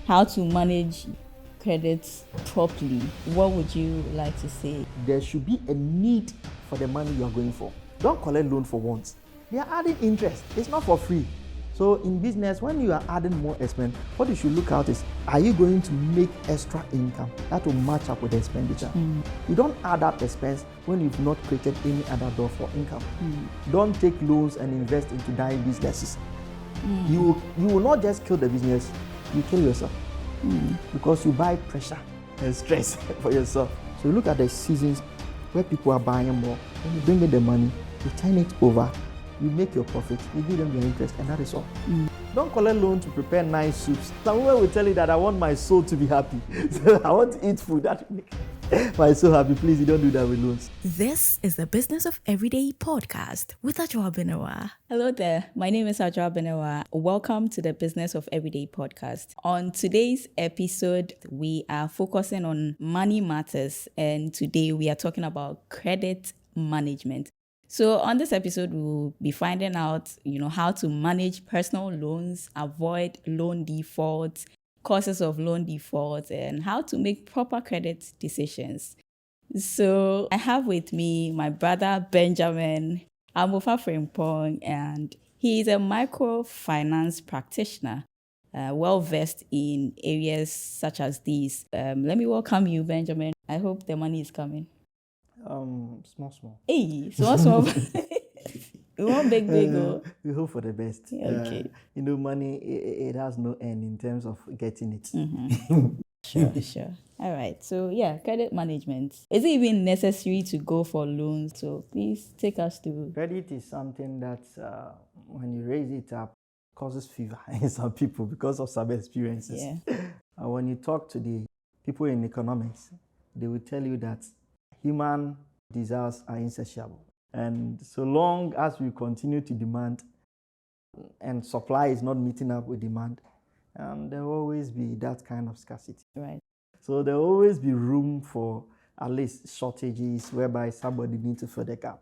how to manage credits properly, what would you like to say? There should be a need for the money you are going for. Don't collect loan for once. They are adding interest. It's not for free. So in business, when you are adding more expense, what you should look at is, are you going to make extra income that will match up with the expenditure? You don't add up expense when you've not created any other door for income. Don't take loans and invest into dying businesses. You will not just kill the business, you kill yourself. Because you buy pressure and stress for yourself. So look at the seasons where people are buying more. When you bring in the money, you turn it over, you make your profit, you give them your interest, and that is all. Don't collect loan to prepare nice soups. Someone will tell you that I want my soul to be happy. So I want to eat food that will make my soul happy. Please, you don't do that with loans. This is the Business of Everyday podcast with Ajwa Benawa. Hello there, my name is Ajwa Benawa. Welcome to the Business of Everyday podcast. On today's episode, we are focusing on money matters, and today we are talking about credit management. So on this episode, we'll be finding out, how to manage personal loans, avoid loan defaults, causes of loan defaults, and how to make proper credit decisions. So I have with me my brother, Benjamin Amofah Frimpong, and he is a microfinance practitioner, well-versed in areas such as these. Let me welcome you, Benjamin. I hope the money is coming. Small. Hey, small. We want big. We hope for the best. Okay. Money, it has no end in terms of getting it. Sure. All right. So credit management. Is it even necessary to go for loans? So please take us through. Credit is something that when you raise it up, causes fever in some people because of some experiences. When you talk to the people in economics, they will tell you that human desires are insatiable. And so long as we continue to demand and supply is not meeting up with demand, there will always be that kind of scarcity. Right. So there will always be room for at least shortages whereby somebody needs to fill the gap.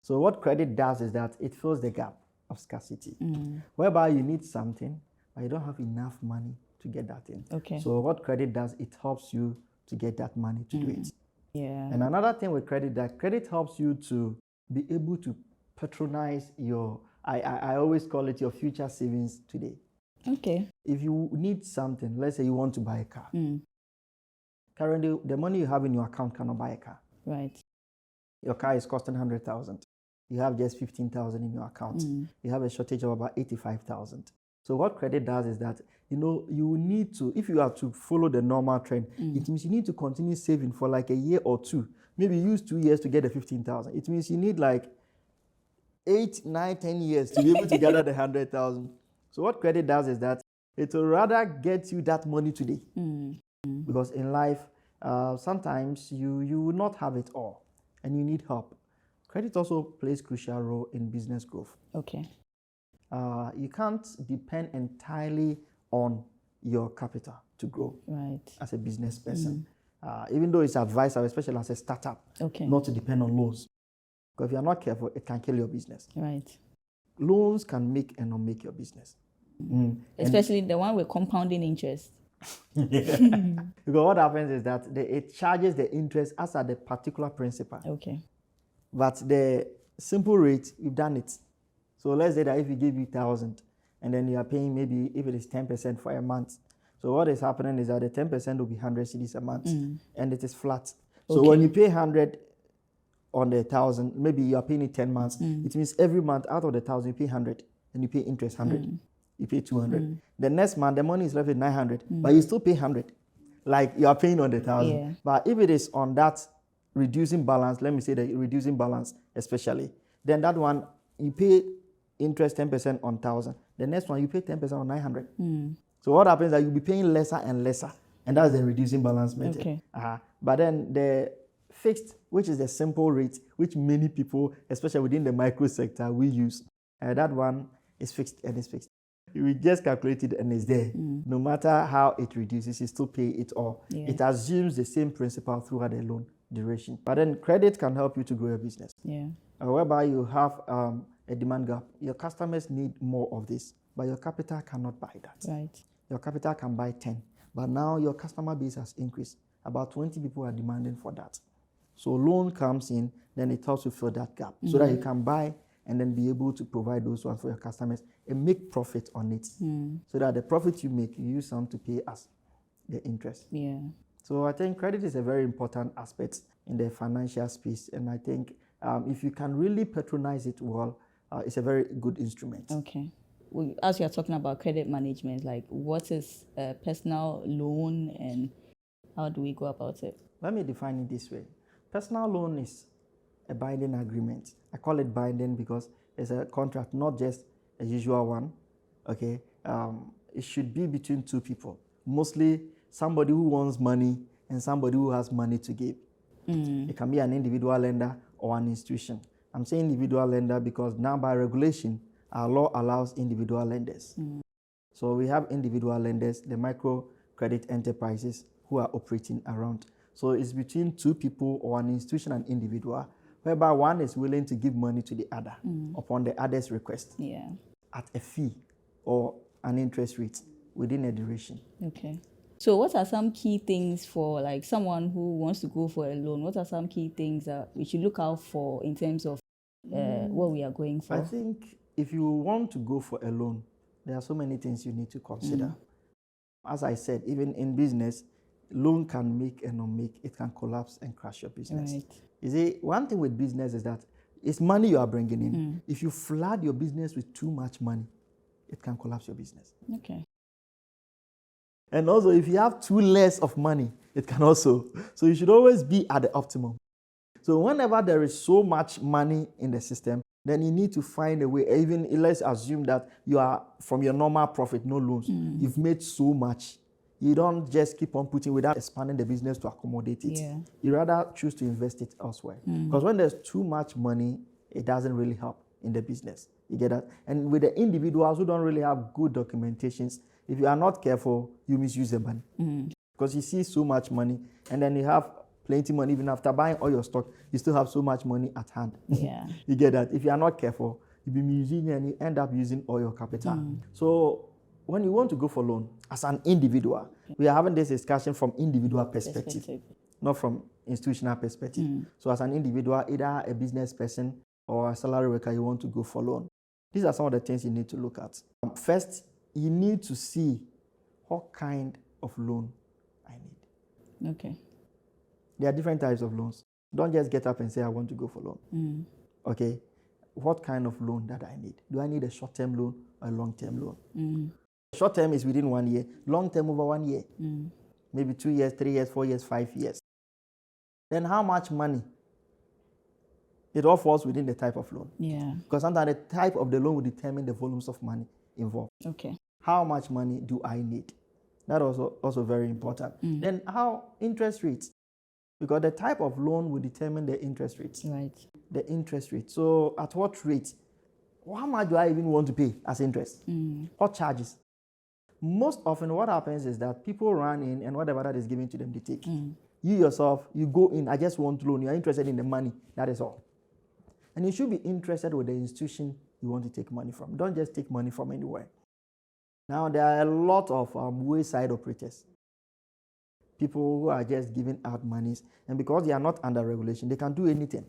So what credit does is that it fills the gap of scarcity, whereby you need something, but you don't have enough money to get that in. Okay. So what credit does, it helps you to get that money to do it. Yeah. And another thing with credit, that credit helps you to be able to patronize your, I always call it your future savings today. Okay. If you need something, let's say you want to buy a car. Currently, the money you have in your account cannot buy a car. Right. Your car is costing 100,000. You have just 15,000 in your account. You have a shortage of about 85,000. So what credit does is that, you need to, if you are to follow the normal trend, it means you need to continue saving for like a year or two. Maybe use 2 years to get the 15,000. It means you need like 8, 9, 10 years to be able to gather the 100,000. So what credit does is that it will rather get you that money today. Because in life, sometimes you will not have it all and you need help. Credit also plays a crucial role in business growth. Okay. You can't depend entirely on your capital to grow as a business person. Even though it's advisable, especially as a startup, not to depend on loans. Because if you're not careful, it can kill your business. Right. Loans can make and not make your business. Especially the one with compounding interest. Because what happens is that it charges the interest as at the particular principal. Okay. But the simple rate, you've done it. So let's say that if we give you 1,000 and then you are paying maybe if it is 10% for a month. So what is happening is that the 10% will be 100 cedis a month and it is flat. So when you pay 100 on the 1,000, maybe you are paying it 10 months. It means every month out of the 1,000 you pay 100 and you pay interest 100. You pay 200. The next month the money is left with 900, but you still pay 100. Like you are paying on the 1,000. But if it is on that reducing balance, let me say the reducing balance especially, then that one you pay interest 10% on 1,000. The next one you pay 10% on 900. So what happens is that you'll be paying lesser and lesser, and that's the reducing balance method. Okay. But then the fixed, which is the simple rate, which many people, especially within the micro sector, we use, that one is fixed and it's fixed. We just calculate it and it's there. No matter how it reduces, you still pay it all. It assumes the same principle throughout the loan duration. But then credit can help you to grow your business. Whereby you have a demand gap. Your customers need more of this, but your capital cannot buy that. Right. Your capital can buy 10, But now your customer base has increased. About 20 people are demanding for that. So loan comes in, then it helps you fill that gap so that you can buy and then be able to provide those ones for your customers and make profit on it. So that the profit you make, you use some to pay us the interest. Yeah. So I think credit is a very important aspect in the financial space. And I think if you can really patronize it well, it's a very good instrument. Okay. Well, as you are talking about credit management, like what is a personal loan and how do we go about it? Let me define it this way. Personal loan is a binding agreement. I call it binding because it's a contract, not just a usual one. Okay, it should be between two people, mostly somebody who wants money and somebody who has money to give. It can be an individual lender or an institution. I'm saying individual lender because now by regulation, our law allows individual lenders. So we have individual lenders, the micro credit enterprises who are operating around. So it's between two people or an institution and individual, whereby one is willing to give money to the other upon the other's request at a fee or an interest rate within a duration. Okay. So what are some key things for like someone who wants to go for a loan? What are some key things that we should look out for in terms of what we are going for? I think if you want to go for a loan, there are so many things you need to consider. As I said, even in business, loan can make and not make, it can collapse and crash your business. Right. You see, one thing with business is that it's money you are bringing in. If you flood your business with too much money, it can collapse your business. Okay. And also, if you have too less of money, it can also. So you should always be at the optimum. So whenever there is so much money in the system, then you need to find a way. Even let's assume that you are from your normal profit, no loans. You've made so much. You don't just keep on putting without expanding the business to accommodate it. Yeah. You rather choose to invest it elsewhere. Because when there's too much money, it doesn't really help in the business. You get that? And with the individuals who don't really have good documentations, if you are not careful, you misuse the money. Because you see so much money, and then you have plenty money. Even after buying all your stock, you still have so much money at hand. Yeah. You get that? If you are not careful, you'll be misusing and you end up using all your capital. So when you want to go for loan as an individual, we are having this discussion from individual perspective, not from institutional perspective. So as an individual, either a business person or a salary worker, you want to go for loan. These are some of the things you need to look at. First, you need to see what kind of loan I need. Okay. There are different types of loans. Don't just get up and say, I want to go for loan. Okay. What kind of loan that I need? Do I need a short-term loan or a long-term loan? Short-term is within 1 year. Long-term over 1 year. Maybe 2 years, 3 years, 4 years, 5 years. Then how much money? It all falls within the type of loan. Yeah. Because sometimes the type of the loan will determine the volumes of money involved. Okay. How much money do I need? That also very important. Then how interest rates? Because the type of loan will determine the interest rates. Right. The interest rate. So at what rate? How much do I even want to pay as interest? What charges? Most often what happens is that people run in and whatever that is given to them, they take. You yourself, you go in, I just want loan. You're interested in the money. That is all. And you should be interested with the institution you want to take money from. Don't just take money from anywhere. Now, there are a lot of wayside operators. People who are just giving out monies. And because they are not under regulation, they can do anything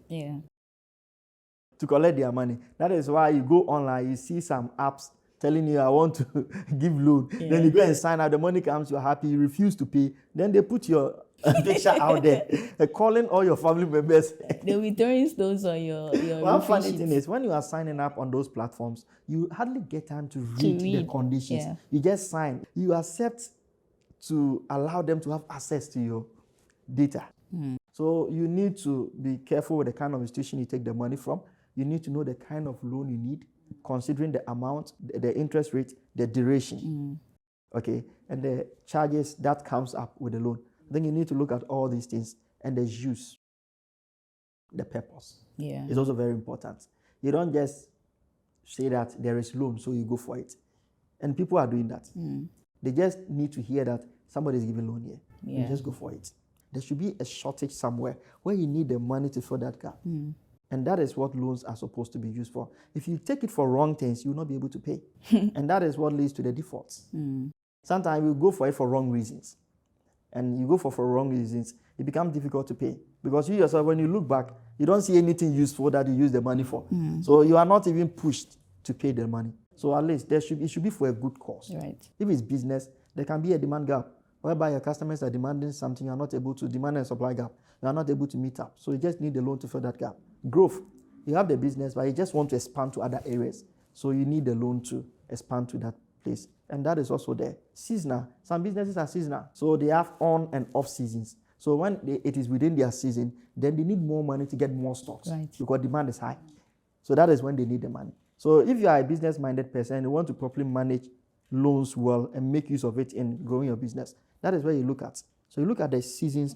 to collect their money. That is why you go online, you see some apps telling you, I want to give loan. Then you go and sign up, the money comes, you're happy, you refuse to pay. Then they put your picture out there, calling all your family members. They'll be throwing stones on your One funny thing is, when you are signing up on those platforms, you hardly get time to read the conditions. You just sign. You accept to allow them to have access to your data. So you need to be careful with the kind of institution you take the money from. You need to know the kind of loan you need, considering the amount, the interest rate, the duration, okay, and the charges that comes up with the loan. Then you need to look at all these things and the use, the purpose. It's also very important. You don't just say that there is loan, so you go for it. And people are doing that. They just need to hear that somebody is giving loan here. You just go for it. There should be a shortage somewhere where you need the money to fill that gap. And that is what loans are supposed to be used for. If you take it for wrong things, you will not be able to pay. And that is what leads to the defaults. Sometimes you go for it for wrong reasons. And you go for wrong reasons, it becomes difficult to pay. Because you yourself, when you look back, you don't see anything useful that you use the money for. So you are not even pushed to pay the money. So at least it should be for a good cause. Right. If it's business, there can be a demand gap whereby your customers are demanding something, you are not able to demand a supply gap. You are not able to meet up. So you just need a loan to fill that gap. Growth. You have the business, but you just want to expand to other areas. So you need a loan to expand to that place. And that is also there. Seasonal. Some businesses are seasonal. So they have on and off seasons. So when it is within their season, then they need more money to get more stocks. Right. Because demand is high. So that is when they need the money. So if you are a business-minded person and you want to properly manage loans well and make use of it in growing your business, that is where you look at. So you look at the seasons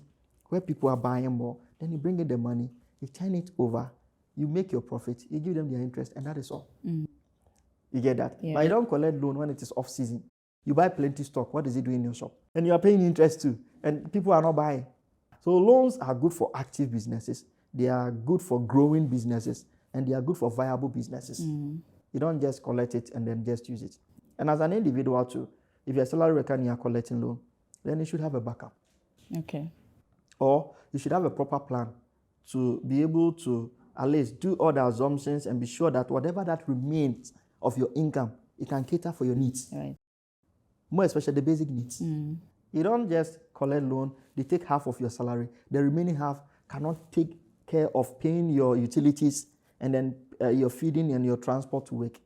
where people are buying more, then you bring in the money, you turn it over, you make your profit, you give them their interest, and that is all. You get that? Yeah. But you don't collect loan when it is off season. You buy plenty stock. What is it doing in your shop? And you are paying interest too, and people are not buying. So loans are good for active businesses. They are good for growing businesses, and they are good for viable businesses. You don't just collect it and then just use it. And as an individual too, if you're a salary worker and you are collecting loan, then you should have a backup. Okay. Or you should have a proper plan to be able to at least do all the assumptions and be sure that whatever that remains of your income, it can cater for your needs. Right. More especially the basic needs. You don't just collect loan, they take half of your salary. The remaining half cannot take care of paying your utilities and then your feeding and your transport to work.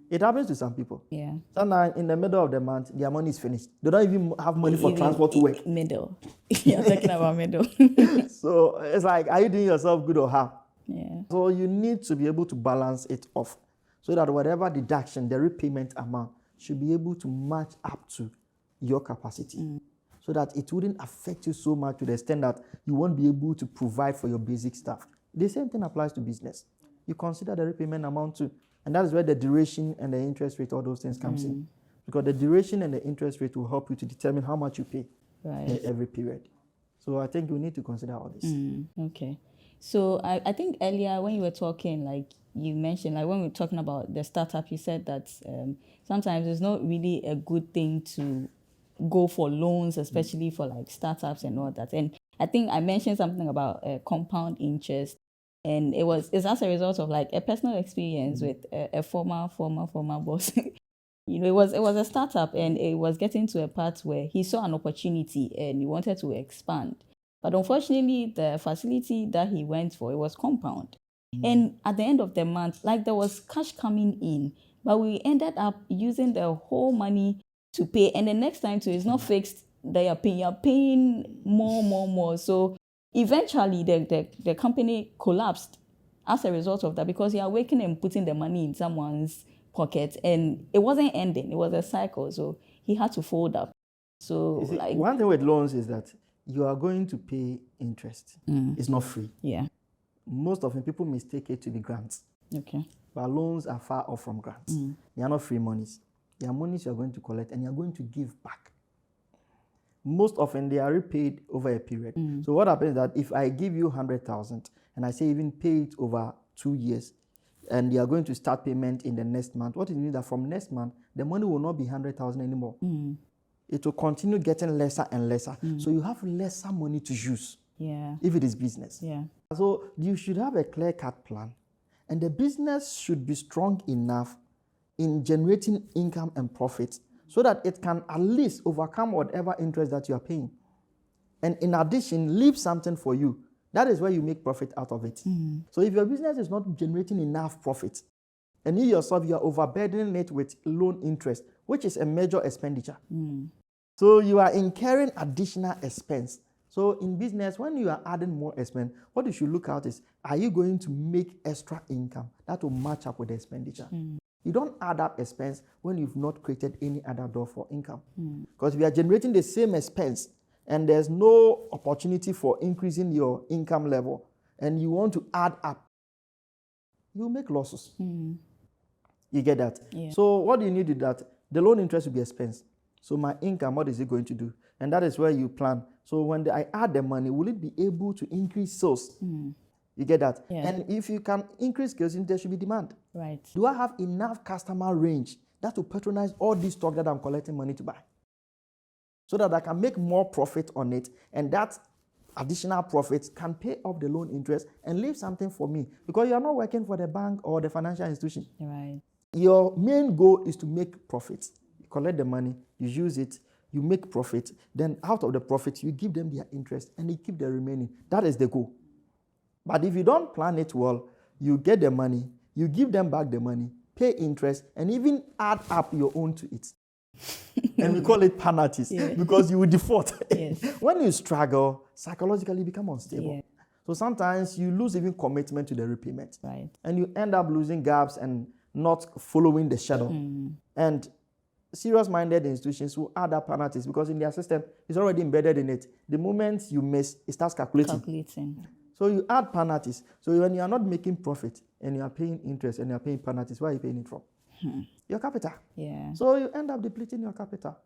It happens to some people. Yeah. Sometimes in the middle of the month, their money is finished. They don't even have money for transport to work. Middle. You're talking about middle. So it's like, are you doing yourself good or harm? Yeah. So you need to be able to balance it off so that whatever deduction, the repayment amount, should be able to match up to your capacity. So that it wouldn't affect you so much to the extent that you won't be able to provide for your basic stuff. The same thing applies to business. You consider the repayment amount too. And that is where the duration and the interest rate, all those things comes in. Because the duration and the interest rate will help you to determine how much you pay in every period. So I think you need to consider all this. Okay. So I think earlier when you were talking, like you mentioned, like when we were talking about the startup, you said that sometimes it's not really a good thing to go for loans, especially for like startups and all that. And I think I mentioned something about compound interest. And it's as a result of like a personal experience with a former boss. You know, it was a startup and it was getting to a part where he saw an opportunity and he wanted to expand. But unfortunately, the facility that he went for, it was compound. And at the end of the month, like there was cash coming in, but we ended up using the whole money to pay. And the next time too, it's not fixed that you're paying more. So eventually, the company collapsed as a result of that because you are working and putting the money in someone's pocket, and it wasn't ending. It was a cycle, so he had to fold up. So, See, one thing with loans is that you are going to pay interest. It's not free. Yeah. Most often, people mistake it to be grants. Okay. But loans are far off from grants. They are not free monies. They are monies you are going to collect and you are going to give back. Most often, they are repaid over a period. So what happens is that if I give you 100,000 and I say even pay it over 2 years, and you are going to start payment in the next month, what it means that from next month, the money will not be 100,000 anymore. It will continue getting lesser and lesser. So you have lesser money to use. Yeah. If it is business. Yeah. So you should have a clear-cut plan, and the business should be strong enough in generating income and profits so that it can at least overcome whatever interest that you are paying. And in addition, leave something for you. That is where you make profit out of it. So if your business is not generating enough profit, and you yourself, you are overburdening it with loan interest, which is a major expenditure. So you are incurring additional expense. So in business, when you are adding more expense, what you should look at is, are you going to make extra income that will match up with the expenditure? You don't add up expense when you've not created any other door for income. Because if you are generating the same expense and there's no opportunity for increasing your income level and you want to add up, you make losses. You get that? Yeah. So what you need is that the loan interest will be expense. So my income, what is it going to do? And that is where you plan. So when I add the money, will it be able to increase sales? You get that? Yeah. And if you can increase sales, there should be demand. Right. Do I have enough customer range that will patronize all this stock that I'm collecting money to buy? so that I can make more profit on it, and that additional profits can pay off the loan interest and leave something for me, because you are not working for the bank or the financial institution. Right. Your main goal is to make profit. You collect the money, you use it, you make profit, then out of the profit, you give them their interest and they keep the remaining. That is the goal. But if you don't plan it well, you get the money, you give them back the money, pay interest, and even add up your own to it. And we call it penalties, because you will default. Yes. When you struggle, psychologically you become unstable. Yeah. So sometimes you lose even commitment to the repayment. Right. And you end up losing gaps and not following the schedule. And serious-minded institutions will add up penalties, because in their system, it's already embedded in it. The moment you miss, it starts calculating. So you add penalties. So when you are not making profit and you are paying interest and you are paying penalties, where are you paying it from? Your capital. Yeah. So you end up depleting your capital.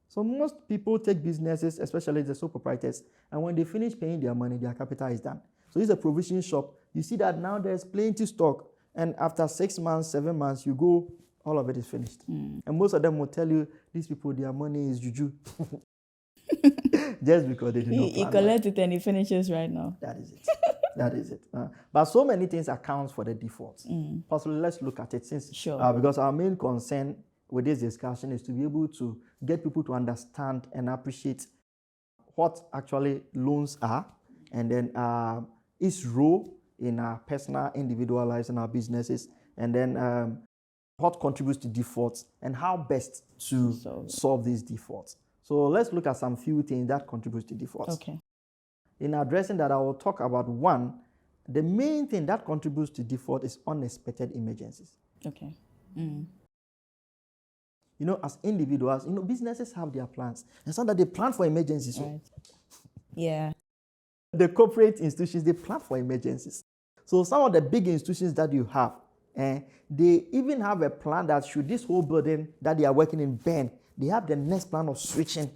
So most people take businesses, especially the sole proprietors, and when they finish paying their money, their capital is done. So it's a provision shop. You see that now there's plenty stock, and after 6 months, 7 months, you go, all of it is finished. And most of them will tell you, these people, their money is juju. Just because they do not plan. He collects it and he finishes right now. That is it. That is it. But so many things account for the defaults. Possibly, let's look at it, since because our main concern with this discussion is to be able to get people to understand and appreciate what actually loans are, and then its role in our personal, individual lives and our businesses, and then what contributes to defaults and how best to solve these defaults. So let's look at some few things that contribute to defaults. Okay. In addressing that, I will talk about one. The main thing that contributes to default is unexpected emergencies. Okay. You know, as individuals, you know, businesses have their plans. And so that they plan for emergencies. Right. Yeah. The corporate institutions, they plan for emergencies. So some of the big institutions that you have, they even have a plan that should this whole building that they are working in burn, they have the next plan of switching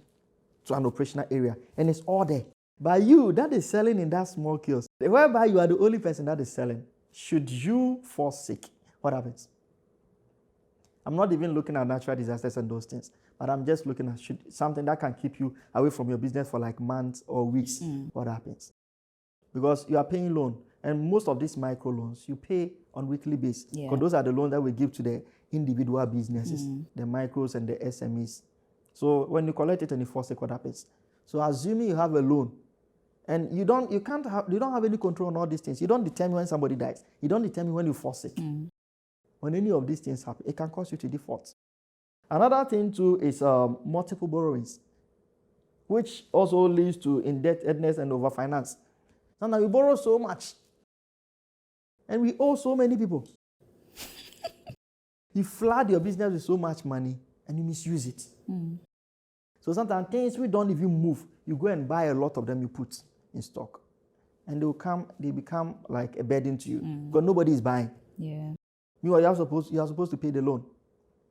to an operational area. And it's all there. But you, that is selling in that small kiosk, whereby you are the only person that is selling, should you fall sick, what happens? I'm not even looking at natural disasters and those things, but I'm just looking at something that can keep you away from your business for like months or weeks. What happens? Because you are paying loan, and most of these micro loans, you pay on weekly basis. Because those are the loans that we give to the individual businesses, the micros and the SMEs. So when you collect it and you fall sick, what happens? So assuming you have a loan, and you don't have any control on all these things. You don't determine when somebody dies. You don't determine when you fall sick. When any of these things happen, it can cause you to default. Another thing too is multiple borrowings, which also leads to indebtedness and overfinance. Sometimes we borrow so much, and we owe so many people. You flood your business with so much money, and you misuse it. So sometimes things we don't even move, you go and buy a lot of them, you put in stock, and they become like a burden to you because nobody is buying. Yeah. You are supposed to pay the loan.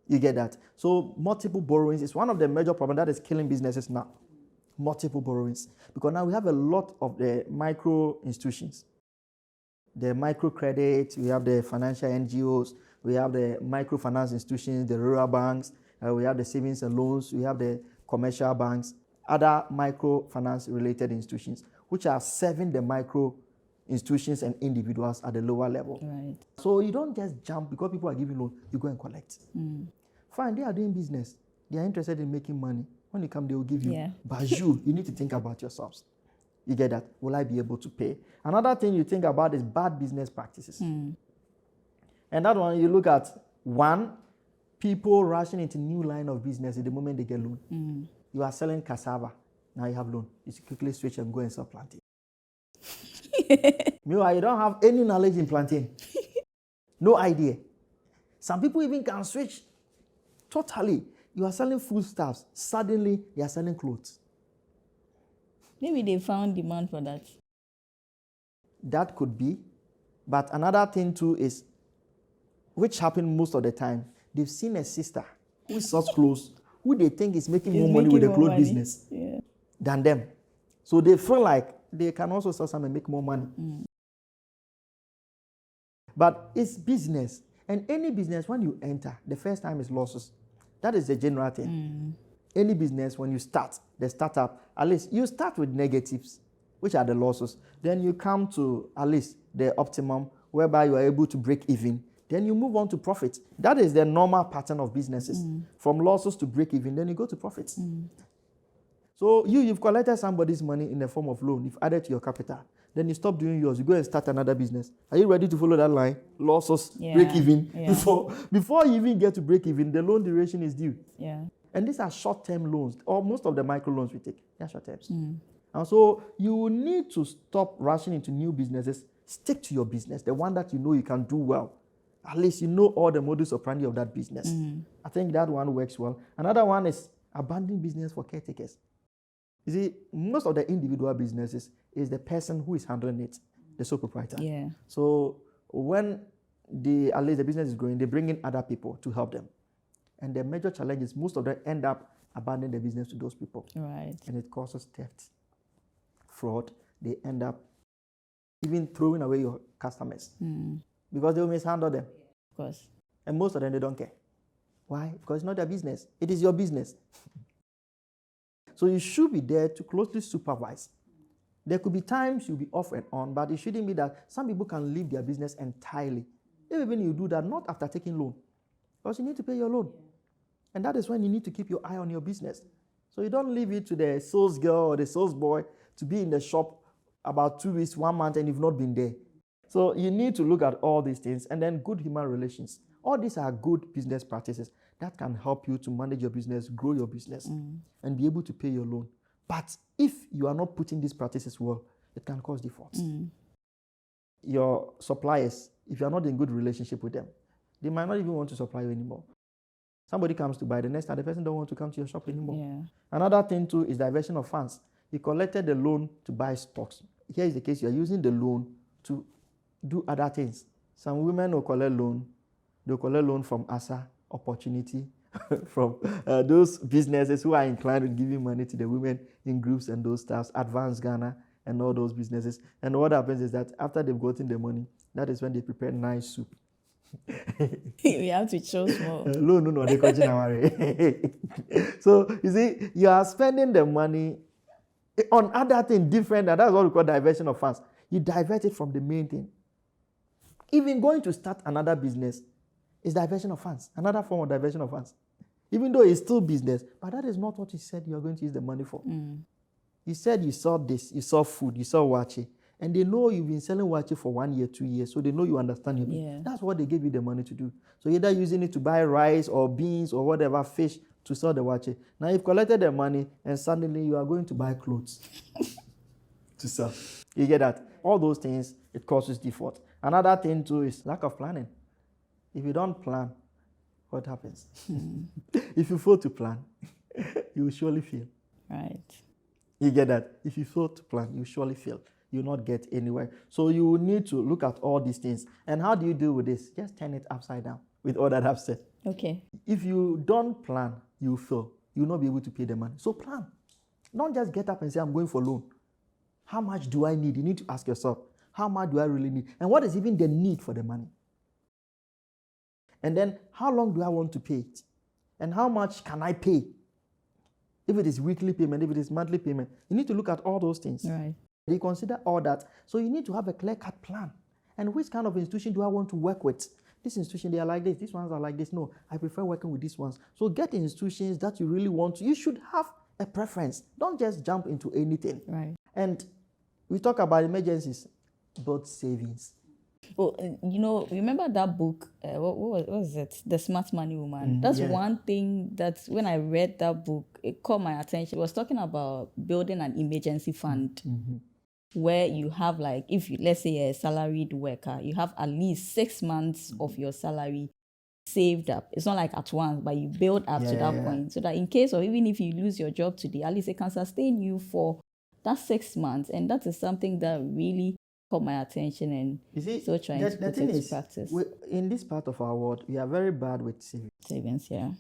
You get that? So multiple borrowings is one of the major problems that is killing businesses now. Multiple borrowings, because now we have a lot of the micro institutions, the microcredit, we have the financial NGOs, we have the microfinance institutions, the rural banks, we have the savings and loans, we have the commercial banks, other microfinance related institutions, which are serving the micro institutions and individuals at the lower level. Right. So you don't just jump because people are giving loan, you go and collect. Fine, they are doing business. They are interested in making money. When you come, they will give you. Yeah. But you need to think about yourselves. You get that? Will I be able to pay? Another thing you think about is bad business practices. And that one, you look at one, people rushing into new line of business at the moment they get loan. You are selling cassava. Now you have loan. You quickly switch and go and sell plantain. Meanwhile, you don't have any knowledge in plantain. No idea. Some people even can switch totally. You are selling foodstuffs. Suddenly, they are selling clothes. Maybe they found demand for that. That could be. But another thing too is, which happen most of the time, they've seen a sister who sells clothes, who they think is making more money with the clothes business than them. So they feel like they can also sell some and make more money. But it's business. And any business, when you enter, the first time is losses. That is the general thing. any business, when you start the startup, at least you start with negatives, which are the losses. Then you come to at least the optimum, whereby you are able to break even. Then you move on to profit. That is the normal pattern of businesses. From losses to break even, then you go to profits. So you've collected somebody's money in the form of loan. You've added to your capital. Then you stop doing yours. You go and start another business. Are you ready to follow that line? Losses, break even. Yeah. Before you even get to break even, the loan duration is due. Yeah. And these are short-term loans, or most of the micro loans we take, they are short-terms. And so you will need to stop rushing into new businesses. Stick to your business, the one that you know you can do well. At least you know all the modus operandi of that business. I think that one works well. Another one is abandoning business for caretakers. You see, most of the individual businesses is the person who is handling it, the sole proprietor. Yeah. So when at least the business is growing, they bring in other people to help them. And the major challenge is most of them end up abandoning the business to those people. Right. And it causes theft, fraud. They end up even throwing away your customers because they will mishandle them. Of course. And most of them, they don't care. Why? Because it's not their business. It is your business. So you should be there to closely supervise. There could be times you'll be off and on, but it shouldn't be that some people can leave their business entirely. Even you do that, not after taking loan, because you need to pay your loan. And that is when you need to keep your eye on your business. So you don't leave it to the sales girl or the sales boy to be in the shop about 2 weeks, 1 month, and you've not been there. So you need to look at all these things, and then good human relations. All these are good business practices that can help you to manage your business, grow your business, and be able to pay your loan. But if you are not putting these practices well, it can cause defaults. Your suppliers, if you are not in good relationship with them, they might not even want to supply you anymore. Somebody comes to buy, the next time the person don't want to come to your shop anymore. Yeah. Another thing too is diversion of funds. You collected the loan to buy stocks. Here is the case, you are using the loan to do other things. Some women will collect loan. They'll collect loan from ASA, Opportunity, from those businesses who are inclined to giving money to the women in groups and those stuff, Advanced Ghana and all those businesses. And what happens is that after they've gotten the money, that is when they prepare nice soup. We have to choose more. No, they continue. So you see, you are spending the money on other things different, and that's what we call diversion of funds. You divert it from the main thing. Even going to start another business is diversion of funds, another form of diversion of funds. Even though it's still business, but that is not what you said you are going to use the money for. You said you saw this, you saw food, you saw wachi, and they know you've been selling wachi for 1 year, 2 years, so they know you understand it. Yeah. That's what they gave you the money to do. So either using it to buy rice or beans or whatever, fish, to sell the wachi. Now you've collected the money and suddenly you are going to buy clothes to sell. You get that? All those things, it causes default. Another thing too is lack of planning. If you don't plan, what happens? If you fail to plan, you will surely fail. Right. You get that? If you fail to plan, you surely fail. You will not get anywhere. So you will need to look at all these things. And how do you deal with this? Just turn it upside down with all that I've said. Okay. If you don't plan, you will fail. You will not be able to pay the money. So plan. Don't just get up and say, I'm going for loan. How much do I need? You need to ask yourself, how much do I really need? And what is even the need for the money? And then, how long do I want to pay it? And how much can I pay? If it is weekly payment, if it is monthly payment, you need to look at all those things. Right. You consider all that. So you need to have a clear-cut plan. And which kind of institution do I want to work with? This institution, they are like this. These ones are like this. No, I prefer working with these ones. So get institutions that you really want to. You should have a preference. Don't just jump into anything. Right. And we talk about emergencies, build savings. Oh, remember that book? What was it? The Smart Money Woman. That's one thing that when I read that book, it caught my attention. It was talking about building an emergency fund where you have, like, if you, let's say, a salaried worker, you have at least 6 months of your salary saved up. It's not like at once, but you build up to that point, so that in case, or even if you lose your job today, at least it can sustain you for that 6 months. And that is something that really caught my attention, and you see, so trying to put it into practice. In this part of our world, we are very bad with savings. Savings, yeah.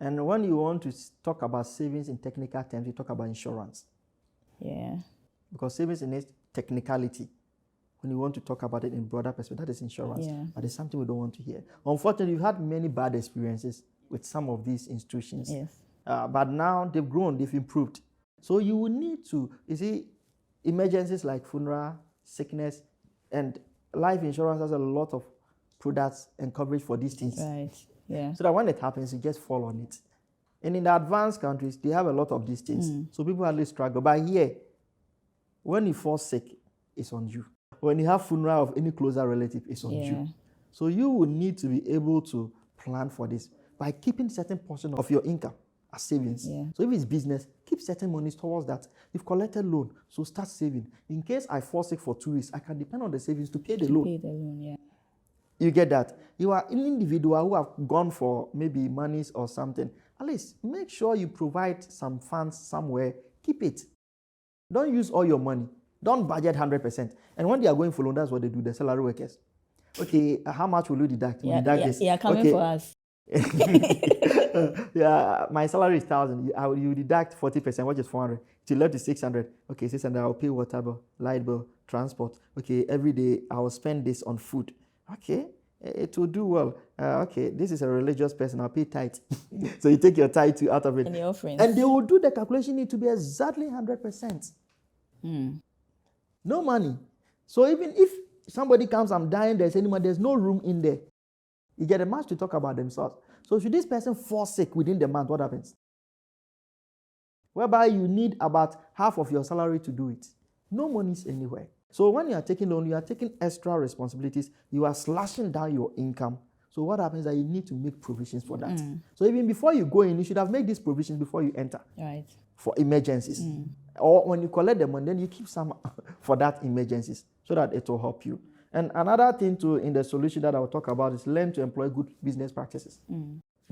And when you want to talk about savings in technical terms, you talk about insurance. Yeah. Because savings in its technicality, when you want to talk about it in broader perspective, that is insurance. Yeah. But it's something we don't want to hear. Unfortunately, we've had many bad experiences with some of these institutions. Yes. But now they've grown, they've improved. So you will need to, you see, emergencies like funeral, sickness, and life insurance has a lot of products and coverage for these things. Right. Yeah. So that when it happens, you just fall on it. And in the advanced countries, they have a lot of these things. So people hardly struggle. But here, when you fall sick, it's on you. When you have funeral of any closer relative, it's on you. So you will need to be able to plan for this by keeping certain portion of your income as savings. So if it's business, keep certain monies towards that. You've collected loan, so start saving. In case I fall sick for 2 weeks, I can depend on the savings to pay the loan. Pay the loan, yeah. You get that? You are an individual who have gone for maybe monies or something. At least make sure you provide some funds somewhere. Keep it. Don't use all your money. Don't budget 100%. And when they are going for loan, that's what they do, the salary workers. Okay, how much will you deduct? Yeah, deduct this. Yeah, coming okay. for us. Yeah, my salary is 1,000. You deduct 40%, which is 400. Till left is 600. Okay, 600. I'll pay water bill, light bill, transport. Okay, every day I will spend this on food. Okay, it will do well. Okay, this is a religious person. I'll pay tithe. So you take your tithe too out of it. And your offerings. And they will do the calculation. Need to be exactly 100%. No money. So even if somebody comes, I'm dying, there's any money, there's no room in there. You get a match to talk about themselves. So should this person fall sick within the month, what happens? Whereby you need about half of your salary to do it. No money is anywhere. So when you are taking loan, you are taking extra responsibilities. You are slashing down your income. So what happens is that you need to make provisions for that. So even before you go in, you should have made these provisions before you enter. Right. For emergencies. Or when you collect the money, then you keep some for that emergencies so that it will help you. And another thing too in the solution that I will talk about is learn to employ good business practices.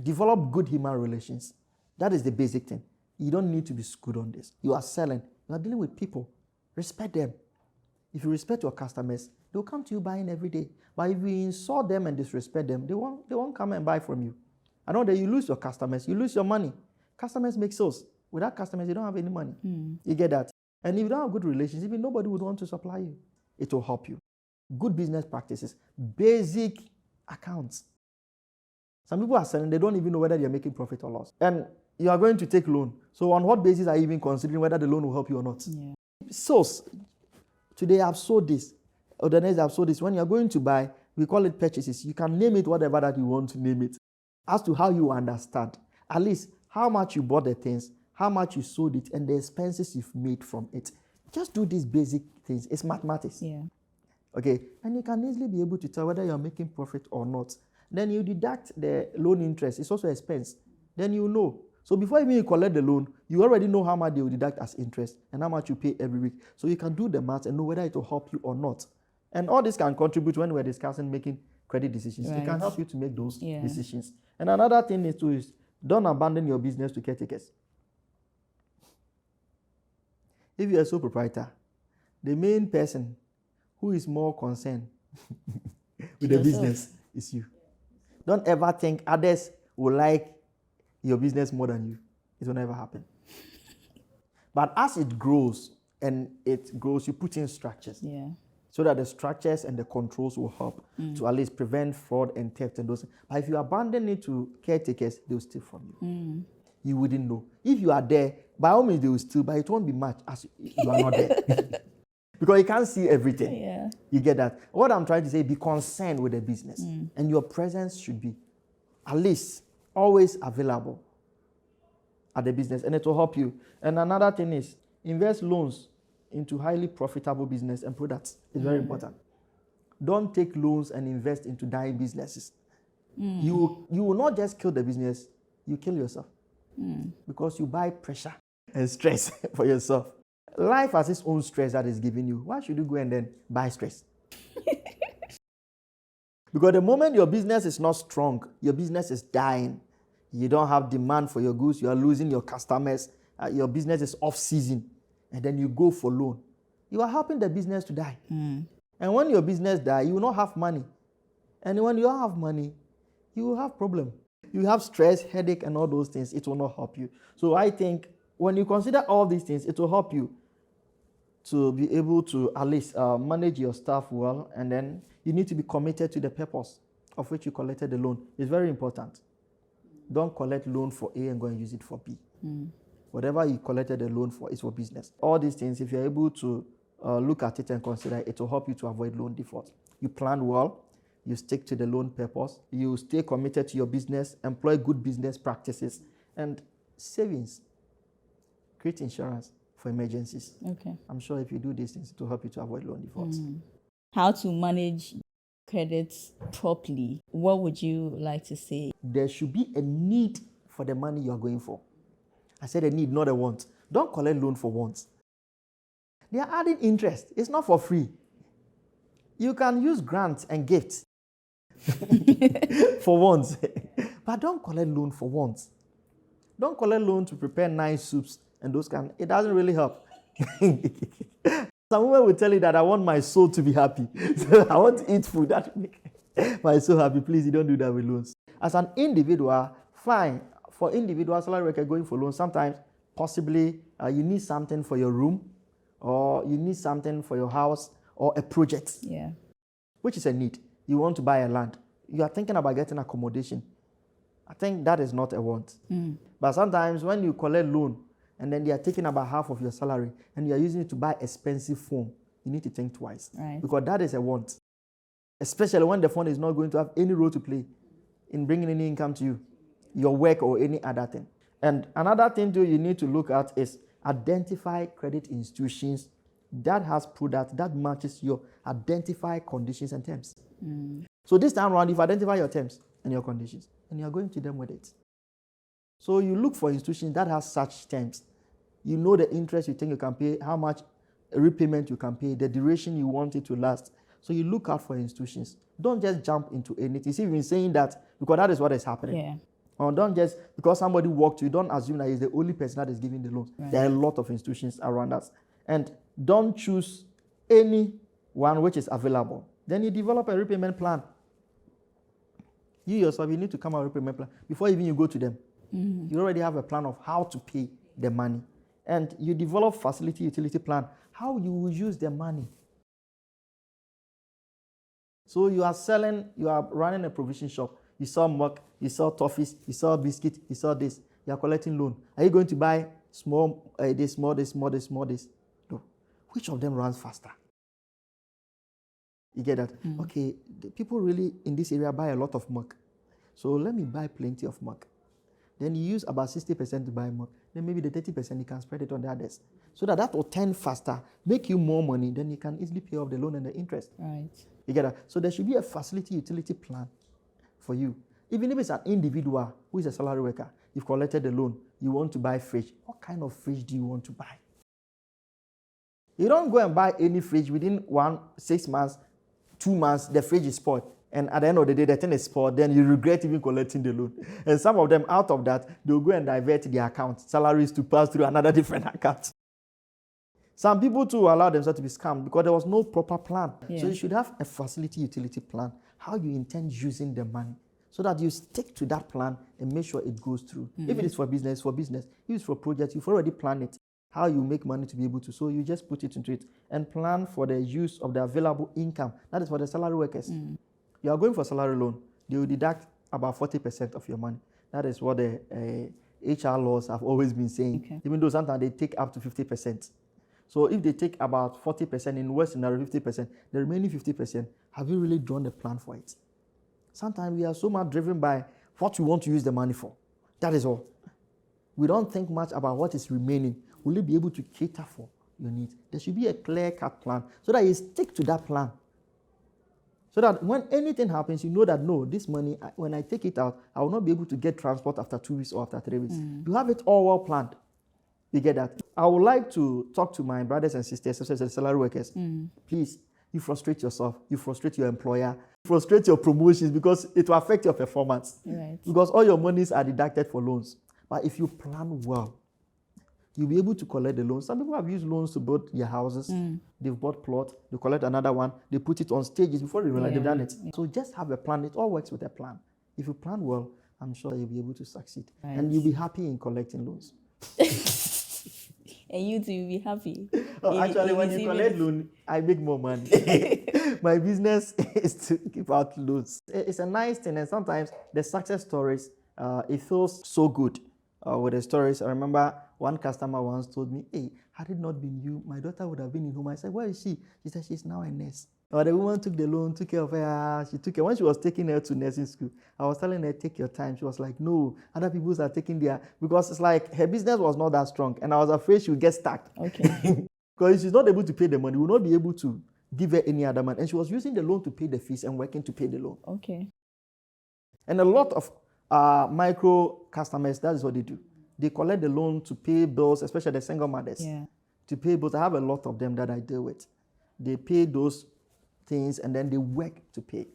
Develop good human relations. That is the basic thing. You don't need to be skewed on this. You are selling. You are dealing with people. Respect them. If you respect your customers, they'll come to you buying every day. But if you insult them and disrespect them, they won't come and buy from you. I know that you lose your customers, you lose your money. Customers make sales. Without customers, you don't have any money. You get that? And if you don't have good relations, even nobody would want to supply you. It will help you. Good business practices, basic accounts. Some people are selling, they don't even know whether they're making profit or loss. And you are going to take loan. So on what basis are you even considering whether the loan will help you or not? Sales. Today I've sold this, or the next I've sold this. When you're going to buy, we call it purchases. You can name it whatever that you want to name it. As to how you understand, at least how much you bought the things, how much you sold it, and the expenses you've made from it. Just do these basic things. It's mathematics. Okay, and you can easily be able to tell whether you're making profit or not. Then you deduct the loan interest. It's also expense. Then you know. So before even you collect the loan, you already know how much they will deduct as interest and how much you pay every week. So you can do the math and know whether it will help you or not. And all this can contribute when we're discussing making credit decisions. It can help you to make those decisions. And another thing is don't abandon your business to caretakers. If you're a sole proprietor, the main person who is more concerned with the business is you. Don't ever think others will like your business more than you. It will never happen. But as it grows, you put in structures. So that the structures and the controls will help to at least prevent fraud and theft and those. But if you abandon it to caretakers, they will steal from you. You wouldn't know. If you are there, by all means they will steal, but it won't be much as you are not there. Because you can't see everything. You get that? What I'm trying to say, be concerned with the business. And your presence should be at least always available at the business, and it will help you. And another thing is, invest loans into highly profitable business and products. It's very important. Don't take loans and invest into dying businesses. You will not just kill the business, you kill yourself. Because you buy pressure and stress for yourself. Life has its own stress that is giving you. Why should you go and then buy stress? Because the moment your business is not strong, your business is dying. You don't have demand for your goods. You are losing your customers. Your business is off season. And then you go for loan. You are helping the business to die. And when your business dies, you will not have money. And when you don't have money, you will have problem. You have stress, headache, and all those things. It will not help you. So I think when you consider all these things, it will help you to be able to at least manage your staff well, and then you need to be committed to the purpose of which you collected the loan. It's very important. Don't collect loan for A and go and use it for B. Whatever you collected a loan for is for business. All these things, if you're able to look at it and consider it, will help you to avoid loan default. You plan well, you stick to the loan purpose, you stay committed to your business, employ good business practices, and savings. Create insurance for emergencies. Okay. I'm sure if you do these things, it will help you to avoid loan defaults. How to manage credits properly? What would you like to say? There should be a need for the money you're going for. I said a need, not a want. Don't collect loan for wants. They are adding interest. It's not for free. You can use grants and gifts for wants, but don't collect loan for wants. Don't collect loan to prepare nice soups and those kind. It doesn't really help. Some women will tell you that I want my soul to be happy. So I want to eat food that will make my soul happy. Please, you don't do that with loans. As an individual, fine. For individual salary worker going for loans, sometimes possibly you need something for your room, or you need something for your house, or a project. Yeah. Which is a need. You want to buy a land. You are thinking about getting accommodation. I think that is not a want. But sometimes when you collect loan and then they are taking about half of your salary and you are using it to buy expensive phone, you need to think twice. Right. Because that is a want. Especially when the phone is not going to have any role to play in bringing any income to you, your work or any other thing. And another thing too you need to look at is identify credit institutions that has product that matches your identify conditions and terms. So this time around, you've identified your terms and your conditions, and you're going to them with it. So you look for institutions that has such terms. You know the interest you think you can pay, how much repayment you can pay, the duration you want it to last. So you look out for institutions. Don't just jump into anything. See, we've been saying that because that is what is happening. Yeah. Or don't just, because somebody walked you, don't assume that he's the only person that is giving the loans. Right. There are a lot of institutions around us. And don't choose any one which is available. Then you develop a repayment plan. You yourself, you need to come up with a repayment plan before even you go to them. You already have a plan of how to pay the money. And you develop facility utility plan, how you will use the money. So you are selling, you are running a provision shop. You sell milk, you sell toffees, you sell biscuit, you sell this. You are collecting loan. Are you going to buy small, this? No. Which of them runs faster? You get that? Okay, the people really in this area buy a lot of milk. So let me buy plenty of milk. Then you use about 60% to buy milk. Then maybe the 30% you can spread it on the others. So that will turn faster, make you more money, then you can easily pay off the loan and the interest. Right. You get that? So there should be a facility utility plan for you. Even if it's an individual who is a salary worker, you've collected the loan, you want to buy fridge. What kind of fridge do you want to buy? You don't go and buy any fridge within 6 months, 2 months, the fridge is spoiled. And at the end of the day, the thing is spoiled, then you regret even collecting the loan. And some of them, out of that, they'll go and divert their account, salaries to pass through another different account. Some people too allow themselves to be scammed because there was no proper plan. Yeah. So you should have a facility utility plan, how you intend using the money, so that you stick to that plan and make sure it goes through. If it is for business, for business. If it's for projects, you've already planned it, how you make money to be able to. So you just put it into it and plan for the use of the available income. That is for the salary workers. You are going for salary loan, they will deduct about 40% of your money. That is what the HR laws have always been saying, even though sometimes they take up to 50%. So if they take about 40%, in worst scenario 50%, the remaining 50%, have you really drawn a plan for it? Sometimes we are so much driven by what we want to use the money for. That is all. We don't think much about what is remaining. Will you be able to cater for your needs? There should be a clear-cut plan so that you stick to that plan. So that when anything happens, you know that, no, this money, when I take it out, I will not be able to get transport after 2 weeks or after 3 weeks. You have it all well planned. You get that? I would like to talk to my brothers and sisters, especially salary workers. Please, you frustrate yourself. You frustrate your employer. You frustrate your promotions because it will affect your performance. Right. Because all your monies are deducted for loans. But if you plan well, you'll be able to collect the loans. Some people have used loans to build their houses. They've bought plot. They collect another one. They put it on stages before they realize they've done it. So just have a plan. It all works with a plan. If you plan well, I'm sure you'll be able to succeed. Right. And you'll be happy in collecting loans. And you too, you'll be happy. Actually, when you collect loan, I make more money. My business is to give out loans. It's a nice thing. And sometimes the success stories It feels so good with the stories. I remember one customer once told me, hey, had it not been you, my daughter would have been in home. I said, where is she? She said, she's now a nurse. Or the woman took the loan, took care of her. She took care. When she was taking her to nursing school, I was telling her, take your time. She was like, no, other people are taking their, because it's like her business was not that strong. And I was afraid she would get stuck. Okay. Because if she's not able to pay the money, we will not be able to give her any other money. And she was using the loan to pay the fees and working to pay the loan. Okay. And a lot of micro customers, that is what they do. They collect the loan to pay bills, especially the single mothers. Yeah. To pay bills. I have a lot of them that I deal with. They pay those things and then they work to pay.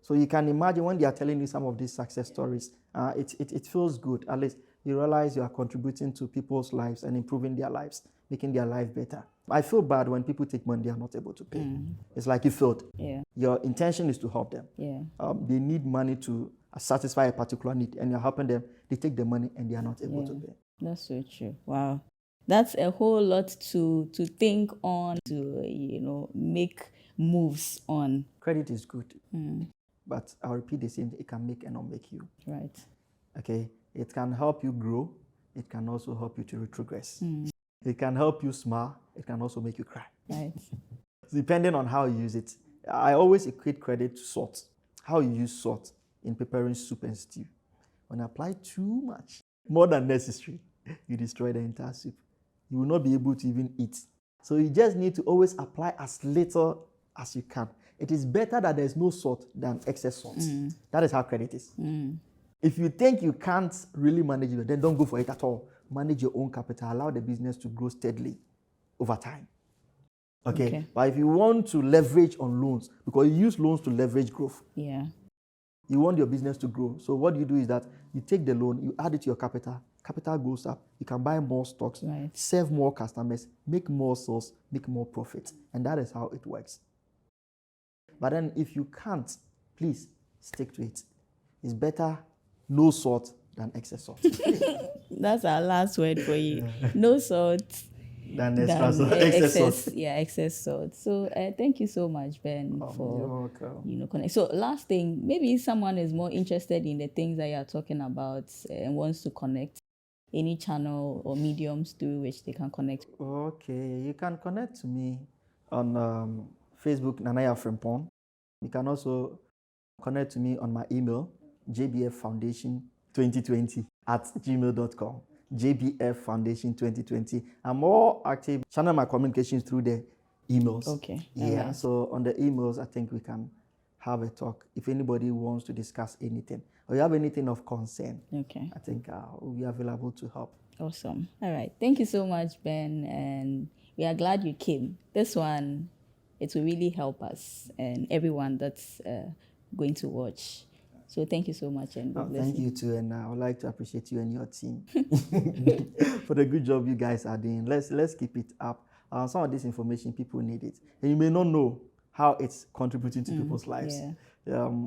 So you can imagine when they are telling you some of these success stories, it feels good. At least you realize you are contributing to people's lives and improving their lives, making their life better. I feel bad when people take money they are not able to pay. It's like you failed. Yeah. Your intention is to help them. Yeah. They need money to satisfy a particular need, and you're helping them. They take the money and they are not able to pay. That's so true. Wow. That's a whole lot to think on, to, make moves on. Credit is good, but I'll repeat the same, it can make and not make you. Right. Okay? It can help you grow. It can also help you to retrogress. It can help you smile. It can also make you cry. Right. Depending on how you use it. I always equate credit to salt. How you use salt in preparing soup and stew. When you apply too much, more than necessary, you destroy the entire soup. You will not be able to even eat. So you just need to always apply as little as you can. It is better that there's no salt than excess salt. That is how credit is. If you think you can't really manage it, then don't go for it at all. Manage your own capital. Allow the business to grow steadily over time. Okay? But if you want to leverage on loans, because you use loans to leverage growth. Yeah. You want your business to grow. So what you do is that you take the loan, you add it to your capital. Capital goes up. You can buy more stocks, serve more customers, make more sales, make more profit. And that is how it works. But then if you can't, please stick to it. It's better no salt than excess salt. That's our last word for you. No salt. Than extra salt. Excess salt. Yeah, excess salt. So thank you so much, Ben, for connect. So last thing, maybe someone is more interested in the things that you are talking about and wants to connect. Any channel or mediums through which they can connect. Okay, you can connect to me on Facebook, Amofah Frimpong. You can also connect to me on my email, jbffoundation2020@gmail.com. jbffoundation2020. I'm more active, channel my communications through the emails. Okay. Yeah, right. So on the emails, I think we can have a talk. If anybody wants to discuss anything or you have anything of concern, okay, I think we'll be available to help. Awesome. All right. Thank you so much, Ben. And we are glad you came. This one, it will really help us and everyone that's going to watch. So thank you so much. And thank you too. And I would like to appreciate you and your team for the good job you guys are doing. Let's keep it up. Some of this information, people need it. And you may not know how it's contributing to people's lives. Yeah.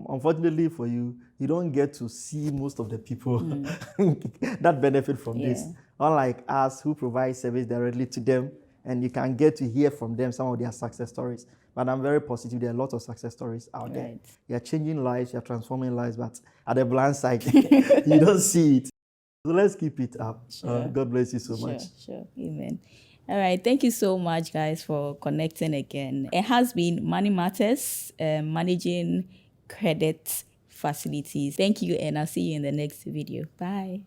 Unfortunately for you, you don't get to see most of the people that benefit from this. Unlike us who provide service directly to them, and you can get to hear from them some of their success stories. But I'm very positive. There are a lot of success stories out there. You're changing lives, you're transforming lives, but at the blind side, you don't see it. So let's keep it up. Sure. God bless you so much. Sure. Amen. All right. Thank you so much, guys, for connecting again. It has been Money Matters, managing credit facilities. Thank you, and I'll see you in the next video. Bye.